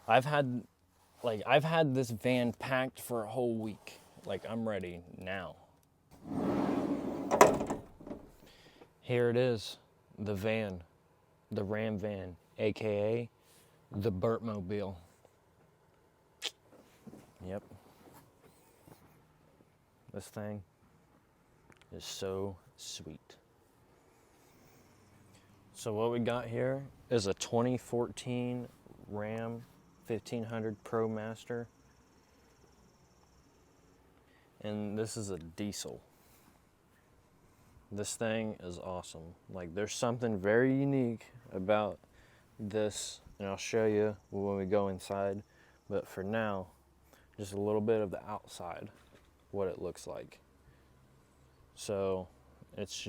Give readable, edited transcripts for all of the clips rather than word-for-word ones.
I've had I've had this van packed for a whole week. Like, I'm ready now. Here it is, the van, the Ram van, aka the Burtmobile. Yep, this thing is so sweet. So what we got here is a 2014 Ram 1500 Pro Master, and this is a diesel. This thing is awesome. Like, there's something very unique about this, and I'll show you when we go inside. But for now, just a little bit of the outside, what it looks like. So it's,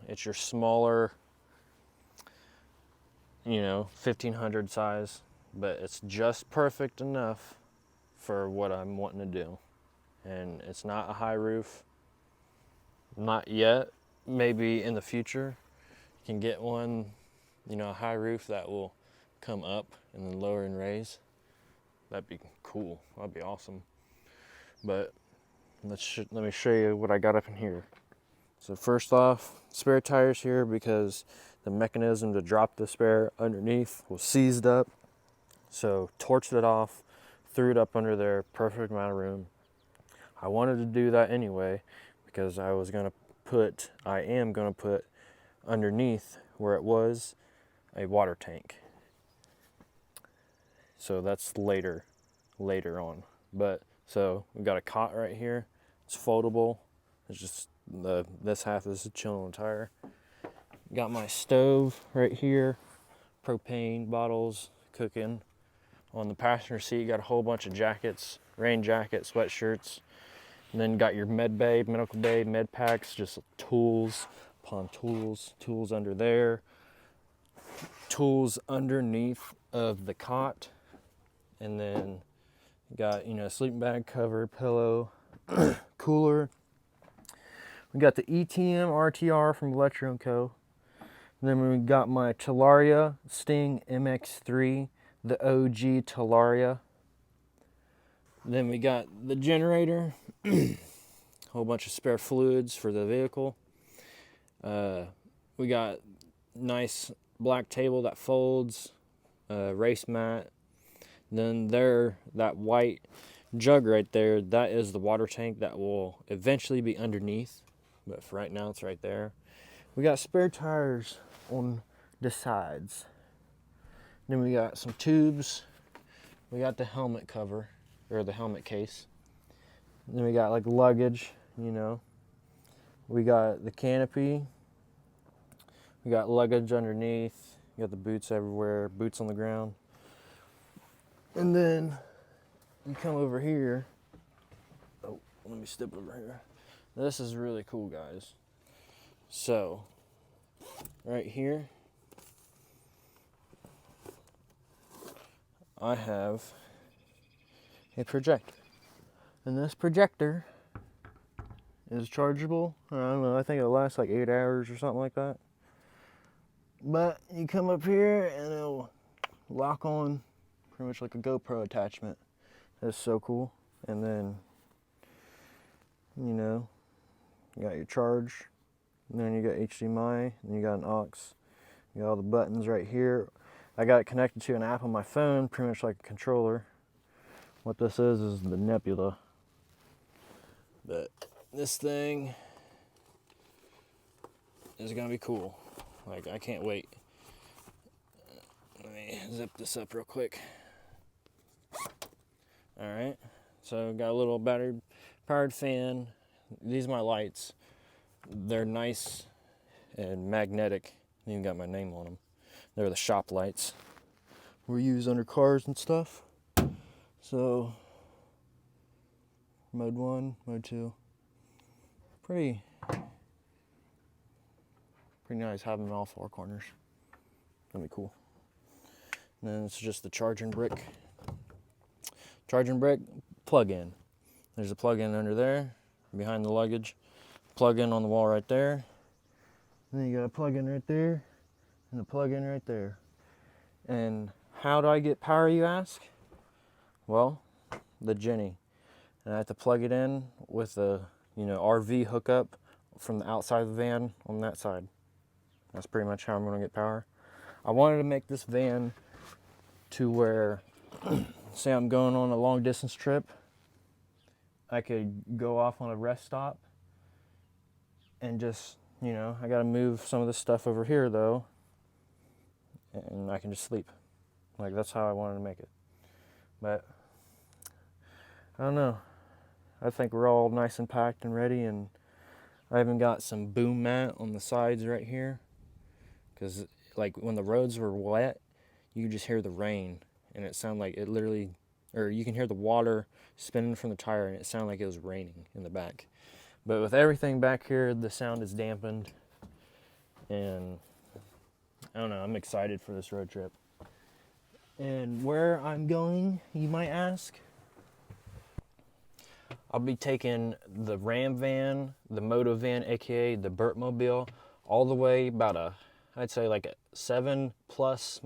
it's your smaller, 1500 size, but it's just perfect enough for what I'm wanting to do. And it's not a high roof, not yet. Maybe in the future you can get one, a high roof that will come up and then lower and raise. That'd be cool. That'd be awesome. But let me show you what I got up in here. So first off, spare tires here because the mechanism to drop the spare underneath was seized up. So torched it off, threw it up under there, perfect amount of room. I wanted to do that anyway because I am gonna put underneath where it was a water tank. So that's later on. But so we got a cot right here. It's foldable. It's just this half is a chilling tire. Got my stove right here, propane bottles, cooking. On the passenger seat, got a whole bunch of jackets, rain jackets, sweatshirts. And then got your med bay, medical bay, med packs, just tools upon tools under there, tools underneath of the cot, and then got, sleeping bag, cover, pillow, cooler. We got the ETM RTR from Electro & Co. And then we got my Talaria Sting MX3, the OG Talaria. Then we got the generator, whole bunch of spare fluids for the vehicle. We got nice black table that folds, race mat. Then that white jug right there, that is the water tank that will eventually be underneath, but for right now it's right there. We got spare tires on the sides. Then we got some tubes. We got the helmet cover, or the helmet case. And then we got like luggage, We got the canopy. We got luggage underneath. We got the boots everywhere, boots on the ground. And then you come over here. Oh, let me step over here. This is really cool, guys. So, right here, I have a projector. And this projector is chargeable. I don't know, I think it'll last like 8 hours or something like that. But you come up here and it'll lock on pretty much like a GoPro attachment. That's so cool. And then, you got your charge, and then you got HDMI, and you got an aux. You got all the buttons right here. I got it connected to an app on my phone, pretty much like a controller. What this is the Nebula. But this thing is gonna be cool. Like, I can't wait. Let me zip this up real quick. All right, so got a little battery powered fan. These are my lights. They're nice and magnetic. Even got my name on them. They're the shop lights we use under cars and stuff. So, mode 1, mode 2. Pretty nice having them in all four corners. Gonna be cool. And then it's just the charging brick. Charging brick, plug in. There's a plug in under there, behind the luggage. Plug in on the wall right there. And then you got a plug in right there, and a plug in right there. And how do I get power, you ask? Well, the Jenny. And I have to plug it in with a, RV hookup from the outside of the van on that side. That's pretty much how I'm going to get power. I wanted to make this van to where, say I'm going on a long distance trip, I could go off on a rest stop and just, I got to move some of this stuff over here though, and I can just sleep. Like, that's how I wanted to make it. But I don't know. I think we're all nice and packed and ready, and I even got some boom mat on the sides right here, because like when the roads were wet, you could just hear the rain, and it sounded like it literally, or you can hear the water spinning from the tire, and it sounded like it was raining in the back. But with everything back here, the sound is dampened, and I don't know, I'm excited for this road trip. And where I'm going, you might ask? I'll be taking the Ram van, the Moto van, aka the Burtmobile, all the way about I'd say like a 7 plus,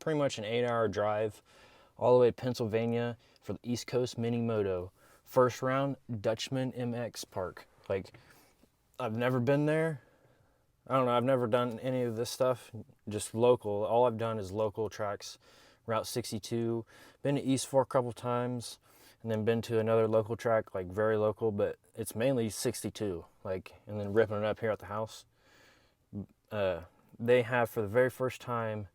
pretty much an 8-hour drive, all the way to Pennsylvania for the East Coast Mini Moto. First round, Dutchman MX Park. Like, I've never been there. I don't know, I've never done any of this stuff, just local. All I've done is local tracks, Route 62, been to East Fork a couple times, and then been to another local track, like very local, but it's mainly 62, like, and then ripping it up here at the house. They have, for the very first time,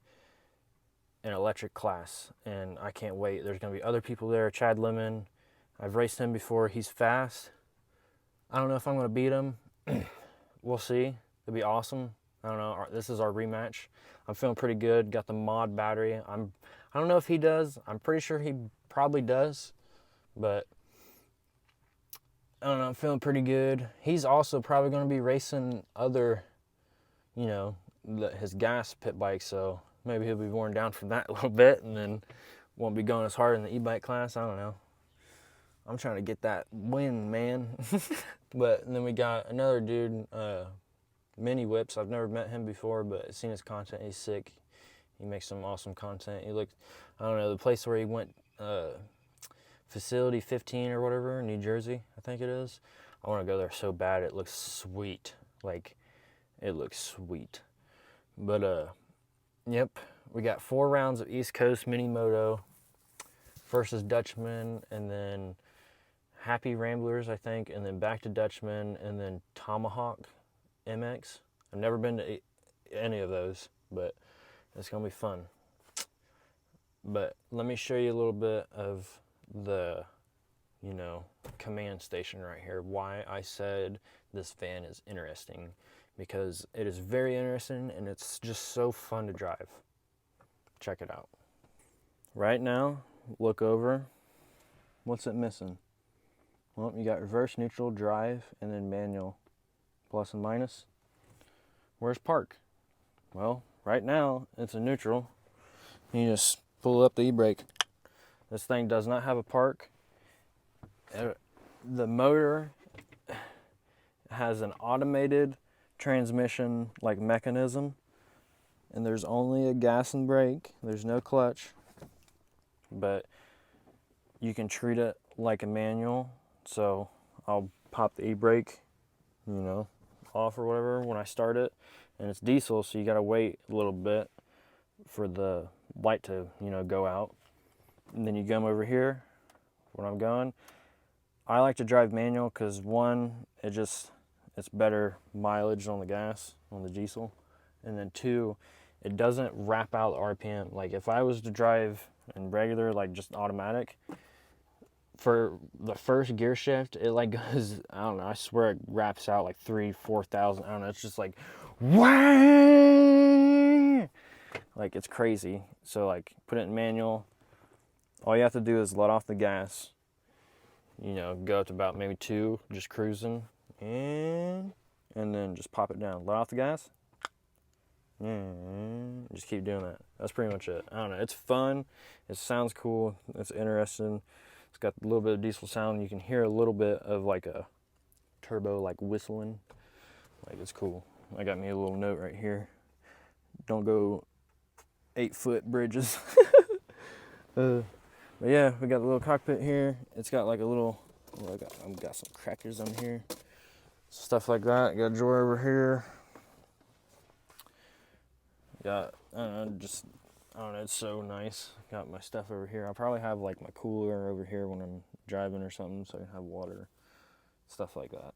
an electric class, and I can't wait. There's going to be other people there. Chad Lemon, I've raced him before. He's fast. I don't know if I'm going to beat him. We'll see. It'll be awesome. I don't know. This is our rematch. I'm feeling pretty good. Got the mod battery. I don't know if he does. I'm pretty sure he probably does, but I don't know. I'm feeling pretty good. He's also probably going to be racing other, his gas pit bike, so maybe he'll be worn down from that a little bit, and then won't be going as hard in the e-bike class. I don't know. I'm trying to get that win, man. But then we got another dude, Mini Whips. I've never met him before, but I've seen his content. He's sick. He makes some awesome content. He looked, I don't know, the place where he went, Facility 15 or whatever, New Jersey, I think it is. I want to go there so bad. It looks sweet. Like, it looks sweet. But, yep, we got 4 rounds of East Coast Mini Moto. First is Dutchman, and then Happy Ramblers, I think, and then back to Dutchman, and then Tomahawk MX. I've never been to any of those, but it's going to be fun. But let me show you a little bit of the, command station right here. Why I said this van is interesting. Because it is very interesting, and it's just so fun to drive. Check it out. Right now, look over. What's it missing? Well, you got reverse, neutral, drive, and then manual. Plus and minus. Where's park? Well, right now, it's a neutral. You just pull up the e-brake. This thing does not have a park. The motor has an automated transmission like mechanism, and there's only a gas and brake. There's no clutch, but you can treat it like a manual. So I'll pop the e-brake, off or whatever when I start it, and it's diesel, so you gotta wait a little bit for the light to go out, and then you come over here when I'm going. I like to drive manual because, one, it's better mileage on the gas, on the diesel, and then 2, it doesn't wrap out the RPM. Like, if I was to drive in regular, like just automatic, for the first gear shift, it like goes, I don't know, I swear it wraps out like 3,000-4,000. I don't know, it's just like, wah! Like, it's crazy. So, like, put it in manual. All you have to do is let off the gas, go up to about maybe 2, just cruising, and then just pop it down. Let off the gas, and just keep doing that. That's pretty much it. I don't know. It's fun. It sounds cool. It's interesting. It's got a little bit of diesel sound. You can hear a little bit of like a turbo, like whistling. Like, it's cool. I got me a little note right here. Don't go 8-foot bridges. But yeah, we got the little cockpit here. It's got like a little, well, I've got some crackers on here, stuff like that. Got a drawer over here. Got, I don't know, it's so nice. Got my stuff over here. I'll probably have like my cooler over here when I'm driving or something, so I can have water, stuff like that,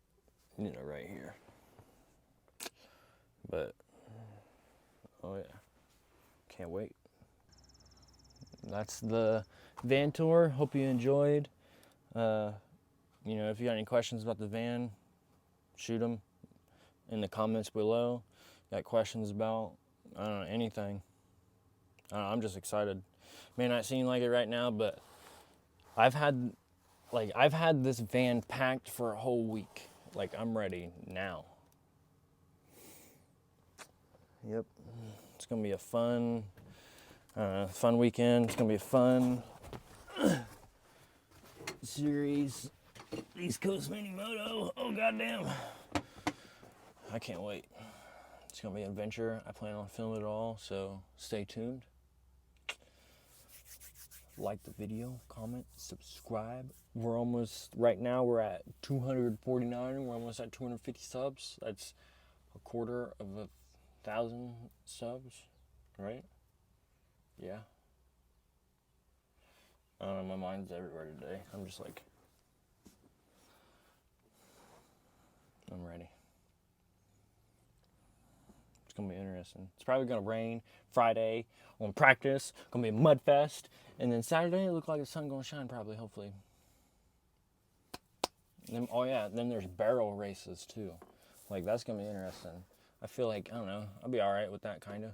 you know, right here. But, oh yeah, can't wait. That's the van tour. Hope you enjoyed. You know, if you got any questions about the van, shoot them in the comments below. Got questions about, I don't know, anything. I'm just excited. May not seem like it right now, but I've had this van packed for a whole week. Like, I'm ready now. Yep. It's gonna be a fun weekend. It's gonna be a fun series. East Coast Mini Moto. Oh goddamn! I can't wait. It's gonna be an adventure. I plan on filming it all, so stay tuned. Like the video, comment, subscribe. We're almost, right now we're at 249. We're almost at 250 subs. That's a quarter of 1,000 subs, right? Yeah. I don't know, my mind's everywhere today. I'm just like, I'm ready. It's gonna be interesting. It's probably gonna rain Friday on practice. Gonna be a mud fest, and then Saturday it look like the sun gonna shine probably, hopefully. And then, oh yeah, then there's barrel races too. Like, that's gonna be interesting. I feel like, I don't know, I'll be all right with that kinda.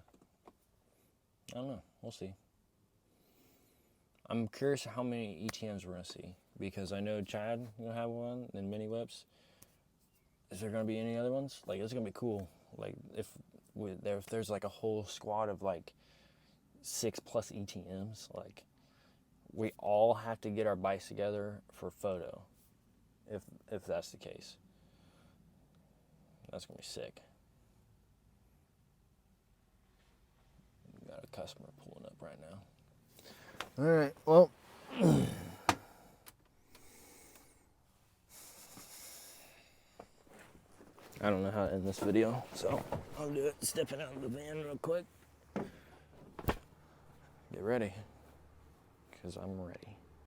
I don't know. We'll see. I'm curious how many ETMs we're gonna see, because I know Chad gonna have one, and Mini Whips. Is there gonna be any other ones? Like, it's gonna be cool. Like, if there's like a whole squad of like 6+ ETMs, like, we all have to get our bikes together for photo. If that's the case, that's gonna be sick. Got a customer pulling up right now. All right, well, I don't know how to end this video, so I'll do it stepping out of the van real quick. Get ready, because I'm ready.